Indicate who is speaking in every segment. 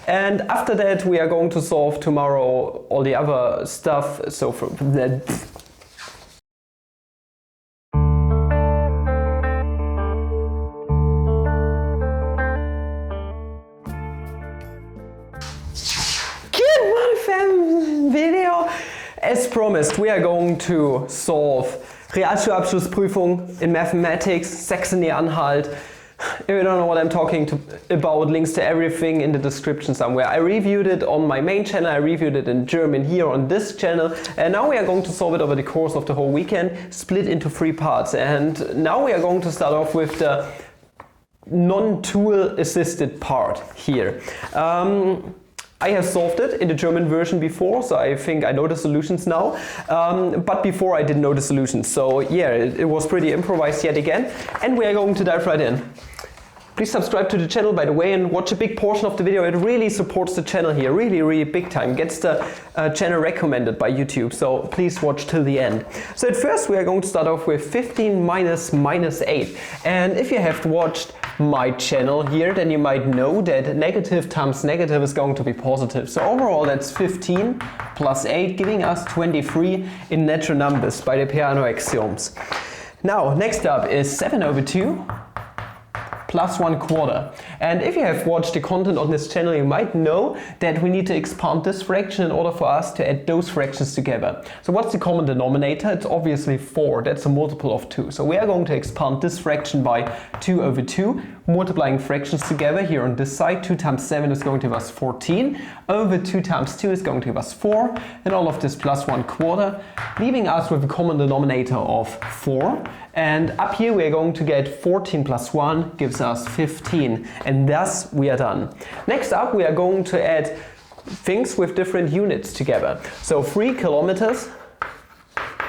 Speaker 1: And after that we are going to solve tomorrow all the other stuff. So from that. Video. As promised, we are going to solve Realschulabschlussprüfung in mathematics, Saxony-Anhalt. If you don't know what I'm talking about, links to everything in the description somewhere. I reviewed it on my main channel, I reviewed it in German here on this channel, and now we are going to solve it over the course of the whole weekend, split into 3 parts. And now we are going to start off with the non-tool assisted part here. I have solved it in the German version before, so I think I know the solutions now. But before I didn't know the solutions, so yeah, it was pretty improvised yet again. And we are going to dive right in. Please subscribe to the channel, by the way, and watch a big portion of the video. It really supports the channel here, really big time. Gets the channel recommended by YouTube, so please watch till the end. So at first we are going to start off with 15 minus -8. And if you have watched my channel here, then you might know that negative times negative is going to be positive. So overall that's 15 plus 8, giving us 23 in natural numbers by the Peano axioms. Now, next up is 7/2 plus 1/4. And if you have watched the content on this channel, you might know that we need to expand this fraction in order for us to add those fractions together. So what's the common denominator? It's obviously 4. That's a multiple of 2. So we are going to expand this fraction by 2/2, multiplying fractions together here on this side. 2 times 7 is going to give us 14. Over 2 times 2 is going to give us 4. And all of this plus 1/4, leaving us with a common denominator of 4. And up here we are going to get 14 plus 1 gives us 15. And thus we are done. Next up we are going to add things with different units together. So 3 kilometers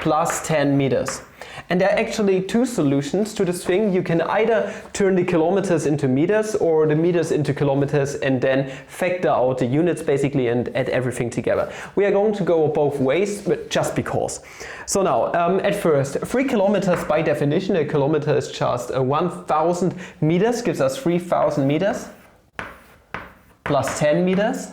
Speaker 1: plus 10 meters. And there are actually 2 solutions to this thing. You can either turn the kilometers into meters or the meters into kilometers and then factor out the units basically and add everything together. We are going to go both ways, but just because. So now, at first, 3 kilometers by definition, a kilometer is just 1,000 meters, gives us 3,000 meters plus 10 meters.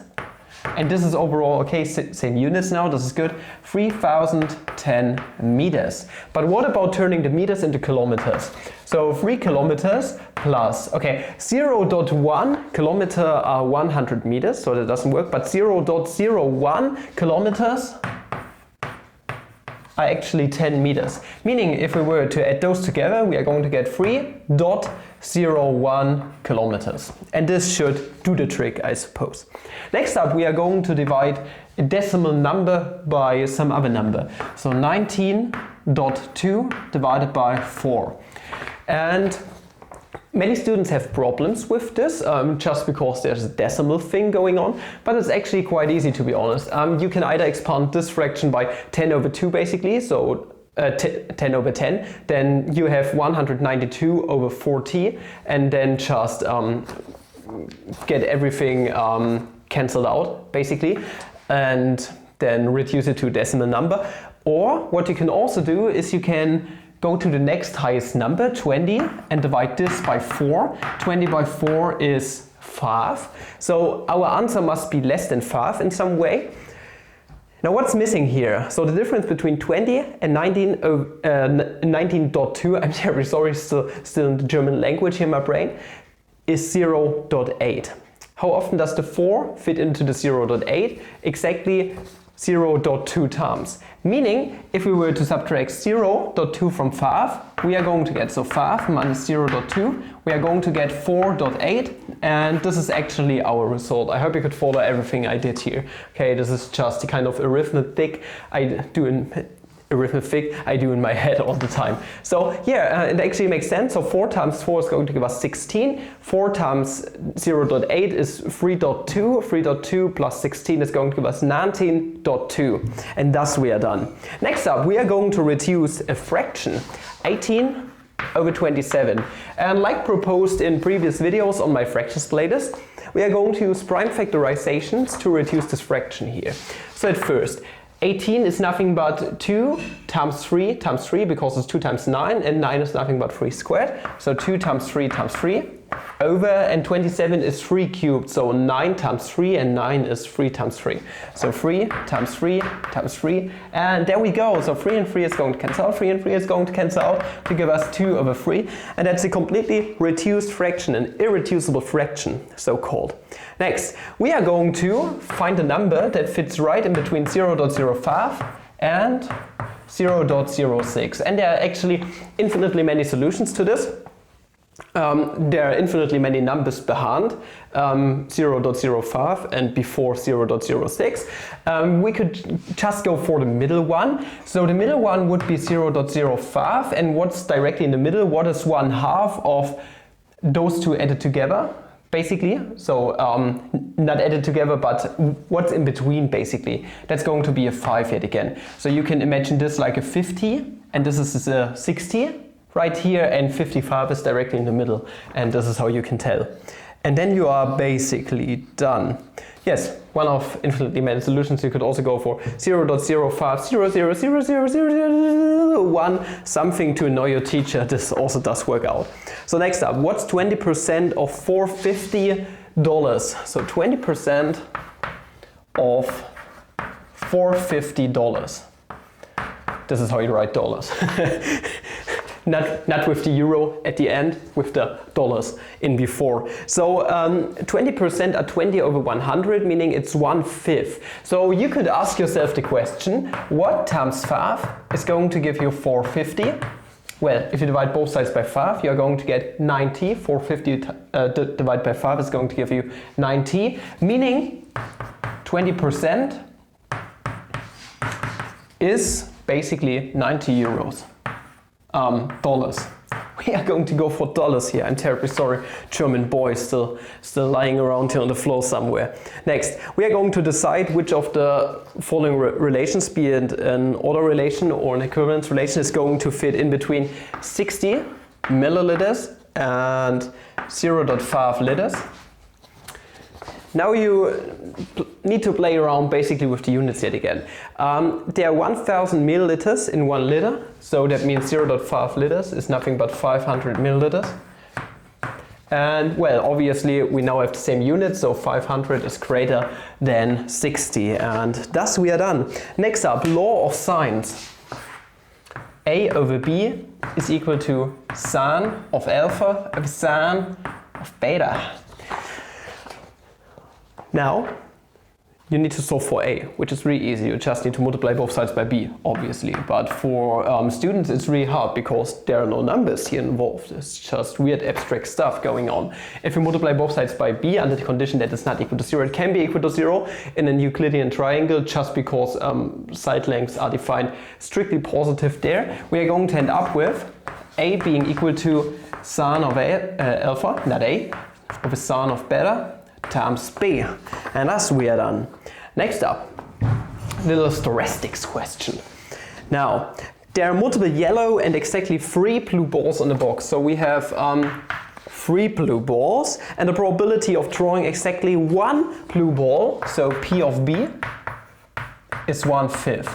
Speaker 1: And this is overall, okay, same units now, this is good, 3,010 meters. But what about turning the meters into kilometers? So 3 kilometers plus, okay, 0.1 kilometer are 100 meters, so that doesn't work, but 0.01 kilometers are actually 10 meters. Meaning if we were to add those together, we are going to get 3.01 kilometers. And this should do the trick, I suppose. Next up, we are going to divide a decimal number by some other number. So 19.2 divided by 4. And many students have problems with this just because there's a decimal thing going on, but it's actually quite easy, to be honest. You can either expand this fraction by 10/2 basically, so 10/10, then you have 192/40 and then just get everything cancelled out basically and then reduce it to a decimal number. Or what you can also do is you can go to the next highest number, 20, and divide this by 4. 20 by 4 is 5. So our answer must be less than 5 in some way. Now what's missing here? So the difference between 20 and 19.2, I'm very sorry, still in the German language here in my brain, is 0.8. How often does the 4 fit into the 0.8? Exactly 0.2 times. Meaning, if we were to subtract 0.2 from 5, we are going to get, so 5 minus 0.2, we are going to get 4.8, and this is actually our result. I hope you could follow everything I did here. Okay, this is just the kind of arithmetic I do in my head all the time. So yeah, it actually makes sense. So 4 times 4 is going to give us 16. 4 times 0.8 is 3.2. 3.2 plus 16 is going to give us 19.2. And thus we are done. Next up, we are going to reduce a fraction, 18/27. And like proposed in previous videos on my fractions playlist, we are going to use prime factorizations to reduce this fraction here. So at first, 18 is nothing but 2 times 3 times 3 because it's 2 times 9, and 9 is nothing but 3 squared. So 2 times 3 times 3 over, and 27 is 3 cubed, so 9 times 3, and 9 is 3 times 3. So 3 times 3 times 3, and there we go. So 3 and 3 is going to cancel out, 3 and 3 is going to cancel out to give us 2 over 3, and that's a completely reduced fraction, an irreducible fraction, so called. Next, we are going to find a number that fits right in between 0.05 and 0.06, and there are actually infinitely many solutions to this. There are infinitely many numbers behind 0.05 and before 0.06. We could just go for the middle one. So the middle one would be 0.05, and what's directly in the middle, what is 1/2 of those two added together, basically? So not added together, but what's in between, basically? That's going to be a 5 yet again. So you can imagine this like a 50, and this is a 60. Right here, and 55 is directly in the middle, and this is how you can tell. And then you are basically done. Yes, one of infinitely many solutions. You could also go for 0.0500000001, something to annoy your teacher. This also does work out. So next up, what's 20% of $450? So 20% of $450. This is how you write dollars. Not with the euro at the end, with the dollars in before. So 20% are 20 over 100, meaning it's 1/5. So you could ask yourself the question, what times 5 is going to give you 450? Well, if you divide both sides by 5, you're going to get 90. 450 divided by 5 is going to give you 90, meaning 20% is basically 90 euros. Dollars. We are going to go for dollars here. I'm terribly sorry, German boy still lying around here on the floor somewhere. Next, we are going to decide which of the following relations, be it an order relation or an equivalence relation, is going to fit in between 60 milliliters and 0.5 liters. Now you need to play around basically with the units yet again. There are 1000 milliliters in 1 liter, so that means 0.5 liters is nothing but 500 milliliters. And well, obviously we now have the same unit, so 500 is greater than 60, and thus we are done. Next up, law of sines. A over B is equal to sin of alpha over sin of beta. Now, you need to solve for A, which is really easy. You just need to multiply both sides by B, obviously. But for students, it's really hard because there are no numbers here involved. It's just weird abstract stuff going on. If you multiply both sides by B under the condition that it's not equal to 0, it can be equal to 0 in an Euclidean triangle just because side lengths are defined strictly positive there. We are going to end up with A being equal to sin of alpha, not A, over sin of beta, times B, and thus we are done. Next up, little statistics question. Now, there are multiple yellow and exactly 3 blue balls on the box. So we have 3 blue balls, and the probability of drawing exactly 1 blue ball, so P of B, is 1/5.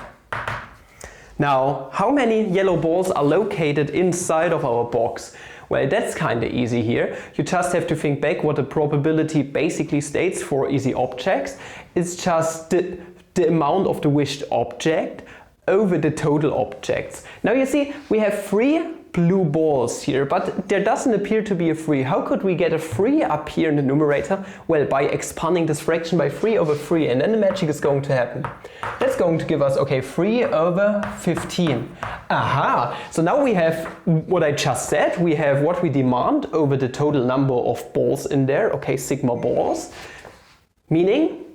Speaker 1: Now, how many yellow balls are located inside of our box? Well, that's kind of easy here. You just have to think back what the probability basically states for easy objects. It's just the amount of the wished object over the total objects. Now you see, we have 3 blue balls here, but there doesn't appear to be a 3. How could we get a 3 up here in the numerator? Well, by expanding this fraction by 3 over 3, and then the magic is going to happen. That's going to give us, okay, 3 over 15. Aha! So now we have what I just said. We have what we demand over the total number of balls in there, okay, sigma balls, meaning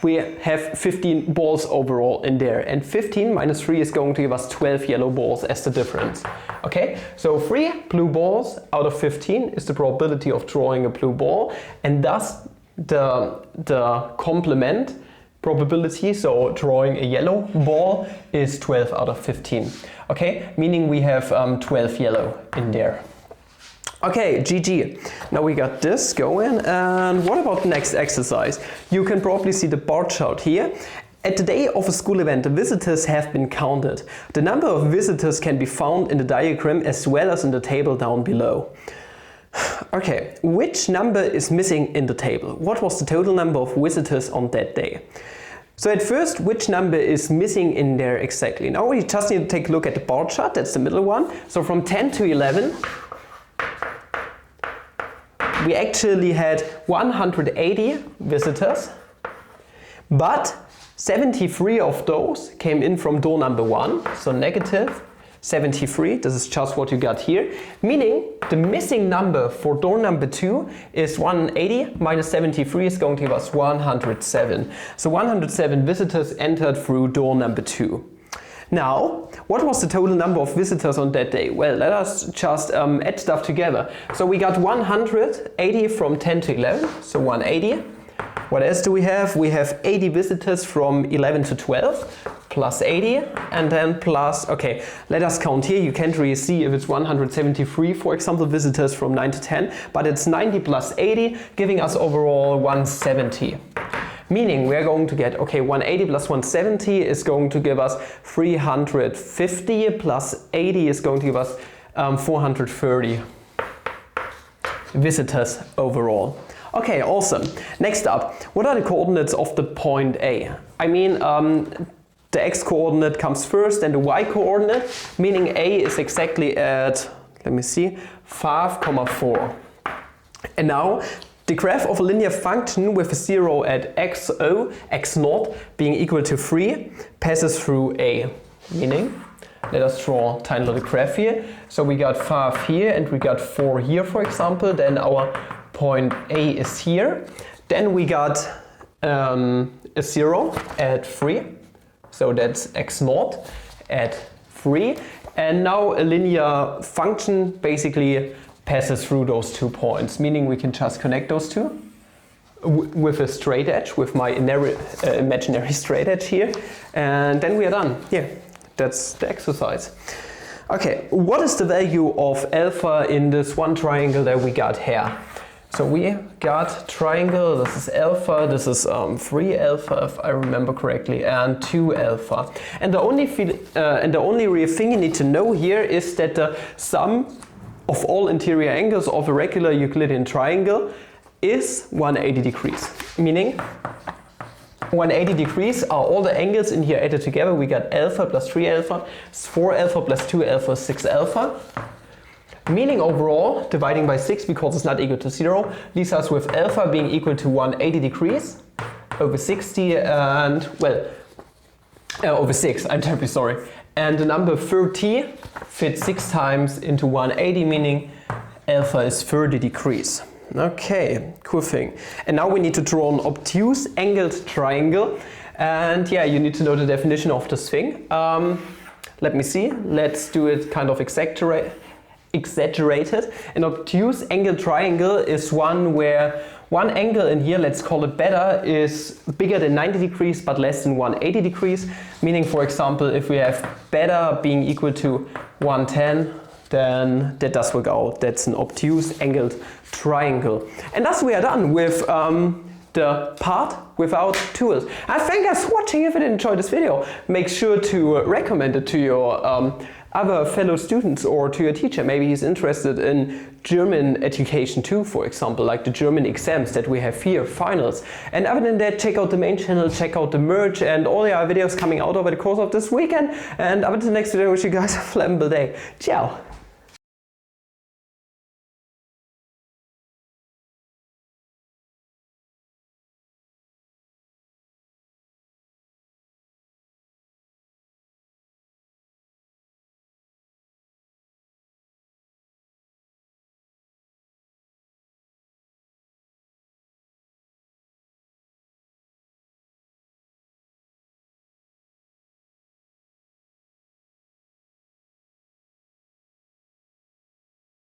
Speaker 1: we have 15 balls overall in there, and 15 minus 3 is going to give us 12 yellow balls as the difference. Okay, so 3 blue balls out of 15 is the probability of drawing a blue ball, and thus the complement probability, so drawing a yellow ball, is 12 out of 15. Okay, meaning we have 12 yellow in there. Okay, GG. Now we got this going, and what about the next exercise? You can probably see the bar chart here. At the day of a school event, the visitors have been counted. The number of visitors can be found in the diagram as well as in the table down below. Okay, which number is missing in the table? What was the total number of visitors on that day? So at first, which number is missing in there exactly? Now we just need to take a look at the bar chart, that's the middle one. So from 10 to 11, we actually had 180 visitors, but 73 of those came in from door number 1, so negative 73, this is just what you got here, meaning the missing number for door number 2 is 180 minus 73 is going to give us 107. So 107 visitors entered through door number 2. Now, what was the total number of visitors on that day? Well, let us just add stuff together. So we got 180 from 10 to 11, so 180. What else do we have? We have 80 visitors from 11 to 12, plus 80, and then plus, okay, let us count here. You can't really see if it's 173, for example, visitors from 9 to 10, but it's 90 plus 80, giving us overall 170. Meaning we're going to get, okay, 180 plus 170 is going to give us 350, plus 80 is going to give us 430 visitors overall. Okay, awesome. Next up, what are the coordinates of the point A? I mean, the x-coordinate comes first and the y-coordinate, meaning A is exactly at, let me see, 5,4. And now, the graph of a linear function with a 0 at x0, x0 being equal to 3 passes through A, meaning, let us draw a tiny little graph here. So we got 5 here and we got 4 here, for example. Then our point A is here. Then we got a 0 at 3. So that's x0 at 3. And now a linear function basically passes through those 2 points, meaning we can just connect those two with a straight edge, with my imaginary straight edge here. And then we are done. Yeah, that's the exercise. Okay, what is the value of alpha in this one triangle that we got here? So we got triangle, this is alpha, this is 3 alpha if I remember correctly, and 2 alpha. And the only real thing you need to know here is that the sum of all interior angles of a regular Euclidean triangle is 180 degrees. Meaning 180 degrees are all the angles in here added together. We got alpha plus 3 alpha, 4 alpha plus 2 alpha, 6 alpha. Meaning overall, dividing by 6 because it's not equal to 0, leaves us with alpha being equal to 180 degrees over 60 and, well, over 6, I'm terribly sorry. And the number 30 fits 6 times into 180, meaning alpha is 30 degrees. Okay, cool thing. And now we need to draw an obtuse angled triangle. And yeah, you need to know the definition of this thing. Let me see. Let's do it kind of exaggerated. An obtuse angled triangle is one where one angle in here, let's call it beta, is bigger than 90 degrees but less than 180 degrees. Meaning, for example, if we have beta being equal to 110, then that does work out. That's an obtuse angled triangle. And thus we are done with the part without tools. I thank you for watching. If you did enjoy this video, make sure to recommend it to your other fellow students or to your teacher. Maybe he's interested in German education too, for example, like the German exams that we have here, finals. And other than that, check out the main channel, check out the merch and all the other videos coming out over the course of this weekend. And up until the next video, I wish you guys a flammable day. Ciao!